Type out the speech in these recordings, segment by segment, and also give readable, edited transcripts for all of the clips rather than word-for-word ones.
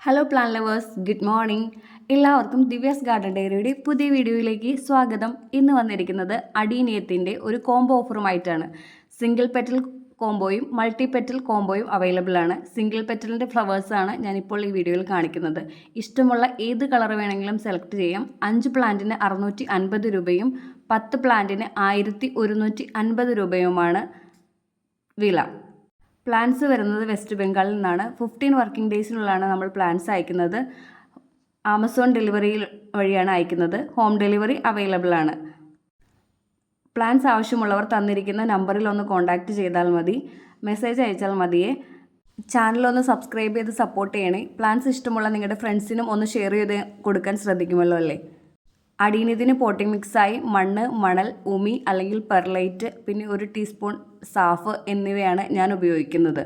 Hello plan lovers, good morning. എല്ലാവർക്കും Divya's garden ഡയറിയുടെ പുതിയ വീഡിയോയിലേക്ക് സ്വാഗതം. ഇന്ന് വന്നിരിക്കുന്നത് അഡീനിയത്തിൻ്റെ ഒരു കോംബോ ഓഫറുമായിട്ടാണ്. സിംഗിൾ പെറ്റൽ കോംബോയും മൾട്ടി പെറ്റൽ കോംബോയും അവൈലബിൾ ആണ്. സിംഗിൾ പെറ്റലിൻ്റെ ഫ്ലവേഴ്സാണ് ഞാനിപ്പോൾ ഈ വീഡിയോയിൽ കാണിക്കുന്നത്. ഇഷ്ടമുള്ള ഏത് കളർ വേണമെങ്കിലും സെലക്ട് ചെയ്യാം. 5 പ്ലാന്റിന് 650 രൂപയും 10 പ്ലാന്റിന് 1150 രൂപയുമാണ് വില. പ്ലാൻസ് വരുന്നത് വെസ്റ്റ് ബംഗാളിൽ നിന്നാണ്. 15 വർക്കിംഗ് ഡേയ്സിനുള്ളിലാണ് നമ്മൾ പ്ലാൻസ് അയക്കുന്നത്. ആമസോൺ ഡെലിവറി വഴിയാണ് അയക്കുന്നത്. ഹോം ഡെലിവറി അവൈലബിൾ ആണ്. പ്ലാൻസ് ആവശ്യമുള്ളവർ തന്നിരിക്കുന്ന നമ്പറിൽ ഒന്ന് കോൺടാക്റ്റ് ചെയ്താൽ മതി. മെസ്സേജ് അയച്ചാൽ മതിയേ. ചാനലൊന്ന് സബ്സ്ക്രൈബ് ചെയ്ത് സപ്പോർട്ട് ചെയ്യണേ. പ്ലാൻസ് ഇഷ്ടമുള്ള നിങ്ങളുടെ ഫ്രണ്ട്സിനും ഒന്ന് ഷെയർ ചെയ്ത് കൊടുക്കാൻ ശ്രദ്ധിക്കുമല്ലോ അല്ലേ. അടീനിയത്തിന് പോട്ടിംഗ് മിക്സായി മണ്ണ്, മണൽ, ഉമി അല്ലെങ്കിൽ പെർലൈറ്റ്, പിന്നെ 1 ടീസ്പൂൺ സാഫ് എന്നിവയാണ് ഞാൻ ഉപയോഗിക്കുന്നത്.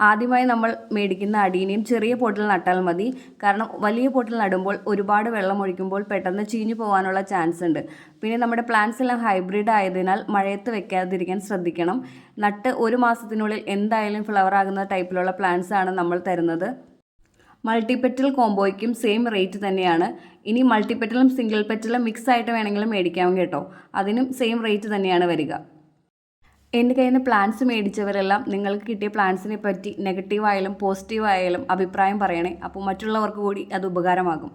ആദ്യമായി നമ്മൾ മേടിക്കുന്ന അടീനിയം ചെറിയ പോട്ടിൽ നട്ടാൽ മതി. കാരണം വലിയ പോട്ടിൽ നടുമ്പോൾ ഒരുപാട് വെള്ളം ഒഴിക്കുമ്പോൾ പെട്ടെന്ന് ചീഞ്ഞു പോകാനുള്ള ചാൻസ് ഉണ്ട്. പിന്നെ നമ്മുടെ പ്ലാന്റ്സ് എല്ലാം ഹൈബ്രിഡ് ആയതിനാൽ മഴയത്ത് വെക്കാതിരിക്കാൻ ശ്രദ്ധിക്കണം. നട്ട് 1 മാസത്തിനുള്ളിൽ എന്തായാലും ഫ്ലവർ ആകുന്ന ടൈപ്പിലുള്ള പ്ലാന്റ്സ് ആണ് നമ്മൾ തരുന്നത്. മൾട്ടിപ്പെറ്റൽ കോംബോയ്ക്കും സെയിം റേറ്റ് തന്നെയാണ്. ഇനി മൾട്ടിപ്പെറ്റലും സിംഗിൾ പെറ്റലും മിക്സ് ആയിട്ട് വേണമെങ്കിലും മേടിക്കാം കേട്ടോ. അതിനും സെയിം റേറ്റ് തന്നെയാണ് വരിക. എൻ്റെ കയ്യിൽ നിന്ന് പ്ലാൻസ് മേടിച്ചവരെല്ലാം നിങ്ങൾക്ക് കിട്ടിയ പ്ലാൻസിനെ പറ്റി നെഗറ്റീവായാലും പോസിറ്റീവായാലും അഭിപ്രായം പറയണേ. അപ്പോൾ മറ്റുള്ളവർക്ക് കൂടി അത് ഉപകാരമാകും.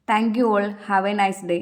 Thank you all. Have a nice day.